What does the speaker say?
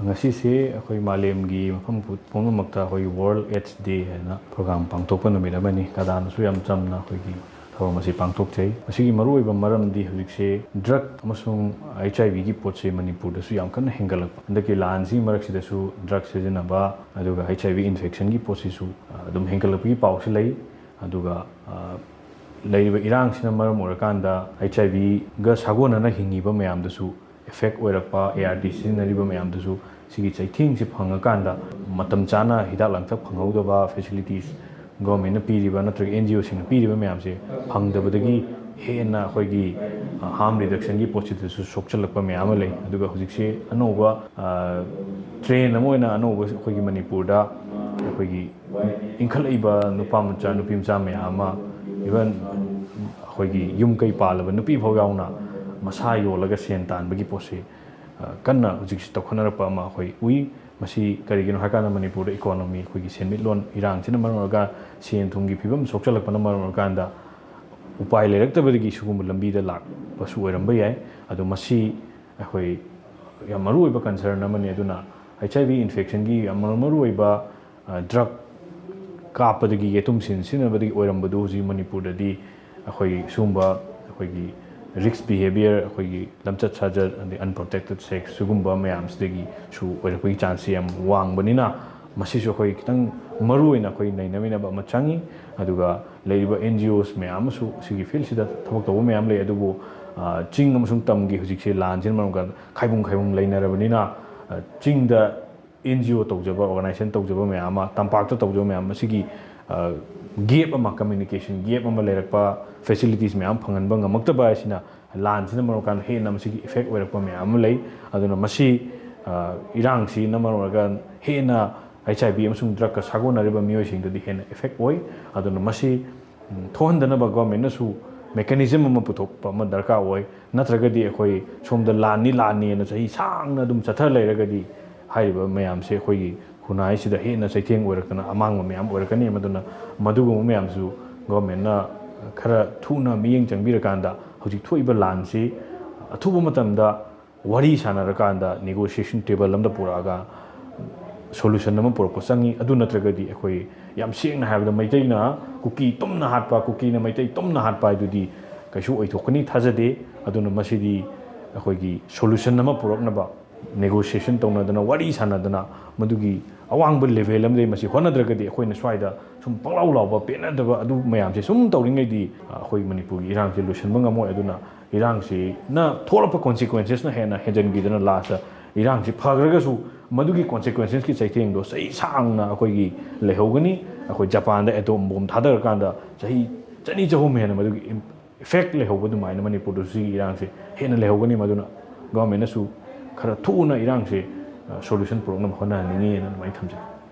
ꯉꯁꯤꯁꯦ ꯑꯩꯈꯣꯏ ꯃꯥꯂꯦꯝꯒꯤ ꯃꯐꯝ ꯄꯨꯝꯅꯃꯛꯇ ꯑꯩꯈꯣꯏꯒꯤ ꯋꯥꯔꯜ ꯑꯦꯗꯁ ꯗꯦ ꯍꯥꯏꯅ ꯄ꯭ꯔꯣꯒ꯭ꯔꯥꯝ ꯄꯥꯡꯊꯣꯛꯄ ꯅꯨꯃꯤꯠ ꯑꯃꯅꯤ ꯀꯗꯥꯅꯁꯨ ꯌꯥꯝ ꯆꯝꯅ ꯑꯩꯈꯣꯏꯒꯤ ꯊꯧꯔꯝ ꯑꯁꯤ ꯄꯥꯡꯊꯣꯛꯆꯩ ꯃꯁꯤꯒꯤ ꯃꯔꯨꯑꯣꯏꯕ ꯃꯔꯝꯗꯤ ꯍꯧꯖꯤꯛꯁꯦ ꯗ꯭ꯔꯒ ꯑꯃꯁꯨꯡ HIV ꯄꯣꯠꯁꯦ ꯃꯅꯤꯄꯨꯔꯗꯁꯨ ꯌꯥꯝ ꯀꯟꯅ ꯍꯦꯟꯒꯠꯂꯛꯄ ꯍꯟꯗꯛꯀꯤ ꯂꯥꯟꯁꯤꯒꯤ ꯃꯔꯛꯁꯤꯗꯁꯨ ꯗ꯭ꯔꯒ ꯁꯤꯖꯤꯟꯅꯕ ꯑꯗꯨꯒ HIV ꯏꯟꯐꯦꯛꯁꯟꯒꯤ ꯄꯣꯠꯁꯤꯁꯨ ꯑꯗꯨꯝ ꯍꯦꯟꯒꯠꯂꯛꯄꯒꯤ ꯄꯥꯎꯁꯤ ꯂꯩ ꯑꯗꯨꯒ ꯂꯩꯔꯤꯕ ꯏꯔꯥꯡꯁꯤꯅ ꯃꯔꯝ ꯑꯣꯏꯔꯀꯥꯟꯗ HIVꯒ ꯁꯥꯒꯣꯟꯅꯅ ꯍꯤꯡꯉꯤꯕ ꯃꯌꯥꯝꯗꯁꯨ ꯏꯐꯦꯛ ꯑꯣꯏꯔꯛꯄ ART ꯁꯤꯖꯤꯟꯅꯔꯤꯕ ꯃꯌꯥꯝꯗꯁꯨ ꯁꯤꯒꯤ ꯆꯩꯊꯦꯡꯁꯤ ꯐꯪꯉꯀꯥꯟꯗ ꯃꯇꯝ ꯆꯥꯅ ꯍꯤꯗꯥꯛ ꯂꯥꯡꯊꯛ ꯐꯪꯍꯧꯗꯕ ꯐꯦꯁꯤꯂꯤꯇꯤꯁ ꯒꯣꯔꯃꯦꯟꯅ ꯄꯤꯔꯤꯕ ꯅꯠꯇ꯭ꯔꯒ NGOꯁꯤꯡꯅ ꯄꯤꯔꯤꯕ ꯃꯌꯥꯝꯁꯦ ꯐꯪꯗꯕꯗꯒꯤ ꯍꯦꯟꯅ ꯑꯩꯈꯣꯏꯒꯤ ꯍꯥꯔꯝ ꯔꯤꯗꯛꯁꯟꯒꯤ ꯄꯣꯠꯁꯤꯗꯁꯨ ꯁꯣꯛꯆꯜꯂꯛꯄ ꯃꯌꯥꯝ ꯑꯃ ꯂꯩ ꯑꯗꯨꯒ ꯍꯧꯖꯤꯛꯁꯦ ꯑꯅꯧꯕ ꯇ꯭ꯔꯦꯟ ꯑꯃ ꯑꯣꯏꯅ ꯑꯅꯧꯕ ꯑꯩꯈꯣꯏꯒꯤ ꯃꯅꯤꯄꯨꯔꯗ ꯑꯩꯈꯣꯏꯒꯤ ꯏꯟꯈꯠꯂꯛꯏꯕ ꯅꯨꯄꯥ ꯃꯆꯥ ꯅꯨꯄꯤ ꯃꯆꯥ ꯃꯌꯥꯝ ꯑꯃ ꯏꯚꯟ ꯑꯩꯈꯣꯏꯒꯤ ꯌꯨꯝ ꯀꯩ ꯄꯥꯜꯂꯕ ꯅꯨꯄꯤ ꯐꯥꯎ ꯌꯥꯎꯅ ꯃꯁꯥ ꯌꯣꯜꯂꯒ ꯁꯦꯟ ꯇꯥꯟꯕꯒꯤ ꯄꯣꯠꯁꯤ ꯀꯟꯅ ꯍꯧꯖꯤꯛꯁꯤ ꯇꯧꯈꯠꯅꯔꯛꯄ ꯑꯃ ꯑꯩꯈꯣꯏ ꯎꯏ ꯃꯁꯤ ꯀꯔꯤꯒꯤꯅꯣ ꯍꯥꯏꯀꯥꯟꯗ ꯃꯅꯤꯄꯨꯔꯗ ꯏꯀꯣꯅꯣꯃꯤ ꯑꯩꯈꯣꯏꯒꯤ ꯁꯦꯟꯃꯤꯠꯂꯣꯟ ꯏꯔꯥꯡꯁꯤꯅ ꯃꯔꯝ ꯑꯣꯏꯔꯒ ꯁꯦꯟ ꯊꯨꯝꯒꯤ ꯐꯤꯕꯝ ꯁꯣꯛꯆꯜꯂꯛꯄꯅ ꯃꯔꯝ ꯑꯣꯏꯔꯀꯥꯟꯗ ꯎꯄꯥꯏ ꯂꯩꯔꯛꯇꯕꯗꯒꯤ ꯁꯤꯒꯨꯝꯕ ꯂꯝꯕꯤꯗ ꯂꯥꯛꯄꯁꯨ ꯑꯣꯏꯔꯝꯕ ꯌꯥꯏ ꯑꯗꯣ ꯃꯁꯤ ꯑꯩꯈꯣꯏ ꯌꯥꯝ ꯃꯔꯨꯑꯣꯏꯕ ꯀꯟꯁꯔꯟ ꯑꯃꯅꯤ ꯑꯗꯨꯅ HIV ꯏꯟꯐꯦꯛꯁꯟꯒꯤ ꯌꯥꯝ ꯃꯔꯨꯑꯣꯏꯕ ꯗ꯭ꯔꯒ ꯀꯥꯞꯄꯗꯒꯤ ꯌꯦꯇꯨꯝ ꯁꯤꯖꯤꯟꯅꯕꯗꯒꯤ ꯑꯣꯏꯔꯝꯕꯗꯨ ꯍꯧꯖꯤꯛ ꯃꯅꯤꯄꯨꯔꯗꯗꯤ ꯑꯩꯈꯣꯏ ꯁꯤꯒꯨꯝꯕ ꯑꯩꯈꯣꯏꯒꯤ ꯔꯤꯛꯁ ꯕꯤꯍꯦꯕꯤꯌꯔ ꯑꯩꯈꯣꯏꯒꯤ ꯂꯝꯆꯠ ꯁꯥꯖꯠ ꯑꯗꯩ ꯑꯟꯄ꯭ꯔꯣꯇꯦꯛꯇꯦꯠ ꯁꯦꯛꯁ ꯁꯤꯒꯨꯝꯕ ꯃꯌꯥꯝꯁꯤꯗꯒꯤꯁꯨ ꯑꯣꯏꯔꯛꯄꯒꯤ ꯆꯥꯟꯁꯁꯤ ꯌꯥꯝ ꯋꯥꯡꯕꯅꯤꯅ ꯃꯁꯤꯁꯨ ꯑꯩꯈꯣꯏ ꯈꯤꯇꯪ ꯃꯔꯨꯑꯣꯏꯅ ꯑꯩꯈꯣꯏ ꯅꯩꯅꯃꯤꯟꯅꯕ ꯑꯃ ꯆꯪꯉꯤ ꯑꯗꯨꯒ ꯂꯩꯔꯤꯕ NGOs ꯃꯌꯥꯝ ꯑꯃꯁꯨ ꯁꯤꯒꯤ ꯐꯤꯜꯁꯤꯗ ꯊꯕꯛ ꯇꯧꯕ ꯃꯌꯥꯝ ꯂꯩ ꯑꯗꯨꯕꯨ ꯆꯤꯡ ꯑꯃꯁꯨꯡ ꯇꯝꯒꯤ ꯍꯧꯖꯤꯛꯁꯦ ꯂꯥꯟꯁꯤꯅ ꯃꯔꯝ ꯑꯣꯏꯔꯒ ꯈꯥꯏꯕꯨꯡ ꯂꯩꯅꯔꯕꯅꯤ나 ꯆꯤꯡꯗ NGO ꯇꯧꯖꯕ ꯑꯣꯔꯒꯅꯥꯏꯖꯦꯁꯟ ꯇꯧꯖꯕ ꯃꯌꯥꯝ ꯑꯃ ꯇꯝꯄꯥꯛꯇ ꯇꯧꯖꯕ ꯃꯌꯥꯝ ꯃꯁꯤꯒꯤ ꯒꯦꯞ ꯑꯃ ꯀꯝꯃ꯭ꯌꯨꯅꯤꯀꯦꯁꯟ ꯒꯦꯞ ꯑꯃ ꯂꯩꯔꯛꯄ ꯐꯦꯁꯤꯂꯤꯇꯤꯁ ꯃꯌꯥꯝ ꯐꯪꯍꯟꯕ ꯉꯝꯃꯛꯇꯕ ꯑꯁꯤꯅ ꯂꯥꯟꯁꯤꯅ ꯃꯔꯝ ꯑꯣꯏꯔꯀꯥꯟꯗ ꯍꯦꯟꯅ ꯃꯁꯤꯒꯤ ꯏꯐꯦꯛ ꯑꯣꯏꯔꯛꯄ ꯃꯌꯥꯝ ꯑꯃ ꯂꯩ ꯑꯗꯨꯅ ꯃꯁꯤ ꯏꯔꯥꯡꯁꯤꯅ ꯃꯔꯝ ꯑꯣꯏꯔꯒ ꯍꯦꯟꯅ HIV ꯑꯃꯁꯨꯡ ꯗ꯭ꯔꯒꯀ ꯁꯥꯒꯣꯟꯅꯔꯤꯕ ꯃꯤꯑꯣꯏꯁꯤꯡꯗꯗꯤ ꯍꯦꯟꯅ ꯏꯐꯦꯛ ꯑꯣꯏ ꯑꯗꯨꯅ ꯃꯁꯤ ꯊꯣꯛꯍꯟꯗꯅꯕ ꯒꯣꯔꯃꯦꯟꯅꯁꯨ ꯃꯦꯀꯥꯅꯤꯖꯝ ꯑꯃ ꯄꯨꯊꯣꯛꯄ ꯑꯃ ꯗꯔꯀꯥꯔ ꯑꯣꯏ ꯅꯠꯇ꯭ꯔꯒꯗꯤ ꯑꯩꯈꯣꯏ ꯁꯣꯝꯗ ꯂꯥꯟꯅꯤꯅ ꯆꯍꯤ ꯁꯥꯡꯅ ꯑꯗꯨꯝ ꯆꯠꯊ ꯂꯩꯔꯒꯗꯤ ꯍꯥꯏꯔꯤꯕ ꯃꯌꯥꯝꯁꯦ ꯑꯩꯈꯣꯏꯒꯤ ꯈꯨꯟꯅꯥꯏꯁꯤꯗ ꯍꯦꯟꯅ ꯆꯩꯊꯦꯡ ꯑꯣꯏꯔꯛꯇꯅ ꯑꯃꯥꯡꯕ ꯃꯌꯥꯝ ꯑꯣꯏꯔꯛꯀꯅꯤ ꯃꯗꯨꯅ ꯃꯗꯨꯒꯨꯝꯕ ꯃꯌꯥꯝꯁꯨ ꯒꯣꯔꯃꯦꯟꯅ ꯈꯔ ꯊꯨꯅ ꯃꯤꯠꯌꯦꯡ ꯆꯪꯕꯤꯔꯀꯥꯟꯗ ꯍꯧꯖꯤꯛ ꯊꯣꯛꯏꯕ ꯂꯥꯟꯁꯤ ꯑꯊꯨꯕ ꯃꯇꯝꯗ ꯋꯥꯔꯤ ꯁꯥꯟꯅꯔꯀꯥꯟꯗ ꯅꯦꯒꯣꯁꯤꯌꯦꯁꯟ ꯇꯦꯕꯜ ꯑꯃꯗ ꯄꯨꯔꯛꯑꯒ ꯁꯣꯂꯨꯁꯟ ꯑꯃ ꯄꯨꯔꯛꯄ ꯆꯪꯉꯤ ꯑꯗꯨ ꯅꯠꯇ꯭ꯔꯒꯗꯤ ꯑꯩꯈꯣꯏ ꯌꯥꯝ ꯁꯦꯡꯅ ꯍꯥꯏꯔꯕꯗ ꯃꯩꯇꯩꯅ ꯀꯨꯀꯤ ꯇꯨꯝꯅ ꯍꯥꯠꯄ ꯀꯨꯀꯤꯅ ꯃꯩꯇꯩ ꯇꯨꯝꯅ ꯍꯥꯠꯄ ꯍꯥꯏꯗꯨꯗꯤ ꯀꯩꯁꯨ ꯑꯣꯏꯊꯣꯛꯀꯅꯤ ꯊꯥꯖꯗꯦ ꯑꯗꯨꯅ ꯃꯁꯤꯗꯤ ꯑꯩꯈꯣꯏꯒꯤ ꯁꯣꯂꯨꯁꯟ ꯑꯃ ꯄꯨꯔꯛꯅꯕ ꯅꯦꯒꯣꯁꯤꯌꯦꯁꯟ ꯇꯧꯅꯗꯅ ꯋꯥꯔꯤ ꯁꯥꯟꯅꯗꯅ ꯃꯗꯨꯒꯤ ꯑꯋꯥꯡꯕ ꯂꯦꯚꯦꯜ ꯑꯃꯗꯒꯤ ꯃꯁꯤ ꯍꯣꯠꯅꯗ꯭ꯔꯒꯗꯤ ꯑꯩꯈꯣꯏꯅ ꯁ꯭ꯋꯥꯏꯗ ꯁꯨꯝ ꯄꯪꯂꯥꯎ ꯂꯥꯎꯕ ꯄꯦꯟꯅꯗꯕ ꯑꯗꯨ ꯃꯌꯥꯝꯁꯦ ꯁꯨꯝ ꯇꯧꯔꯤꯉꯩꯗꯤ ꯑꯩꯈꯣꯏ ꯃꯅꯤꯄꯨꯔꯒꯤ ꯏꯔꯥꯡꯁꯦ ꯂꯣꯏꯁꯤꯟꯕ ꯉꯝꯃꯣꯏ ꯑꯗꯨꯅ ꯏꯔꯥꯡꯁꯤꯅ ꯊꯣꯛꯂꯛꯄ ꯀꯣꯟꯁꯤꯀ꯭ꯋꯦꯟꯁꯦꯁꯅ ꯍꯦꯟꯅ ꯍꯦꯟꯖꯟꯈꯤꯗꯅ ꯂꯥꯁꯇ ꯏꯔꯥꯡꯁꯤ ꯐꯈ꯭ꯔꯒꯁꯨ ꯃꯗꯨꯒꯤ ꯀꯣꯟꯁꯤꯀ꯭ꯋꯦꯟꯁꯦꯁꯀꯤ ꯆꯩꯊꯦꯡꯗꯣ ꯆꯍꯤ ꯁꯥꯡꯅ ꯑꯩꯈꯣꯏꯒꯤ ꯂꯩꯍꯧꯒꯅꯤ ꯑꯩꯈꯣꯏ ꯖꯄꯥꯟꯗ ꯑꯦꯇꯣꯝ ꯕꯣꯝ ꯊꯥꯗꯔꯀꯥꯟꯗ ꯆꯍꯤ ꯆꯅꯤ ꯆꯍꯨꯝ ꯍꯦꯟꯅ ꯃꯗꯨꯒꯤ ꯏꯐꯦꯛ ꯂꯩꯍꯧꯕ ꯑꯗꯨꯃꯥꯏꯅ ꯃꯅꯤꯄꯨꯔꯗꯁꯨ ꯁꯤꯒꯤ ꯏꯔꯥꯡꯁꯦ ꯍꯦꯟꯅ ꯂꯩꯍꯧꯒꯅꯤ ꯃꯗꯨꯅ ꯒꯣꯔꯃꯦꯟꯅꯁꯨ ꯈꯔ ꯊꯨꯅ ꯏꯔꯥꯡꯁꯦ ꯁꯣꯂꯨꯁꯟ ꯄꯨꯔꯛꯅꯕ ꯍꯣꯠꯅꯍꯟꯅꯤꯡꯉꯤꯅ ꯑꯗꯨꯃꯥꯏꯅ ꯊꯝꯖꯩ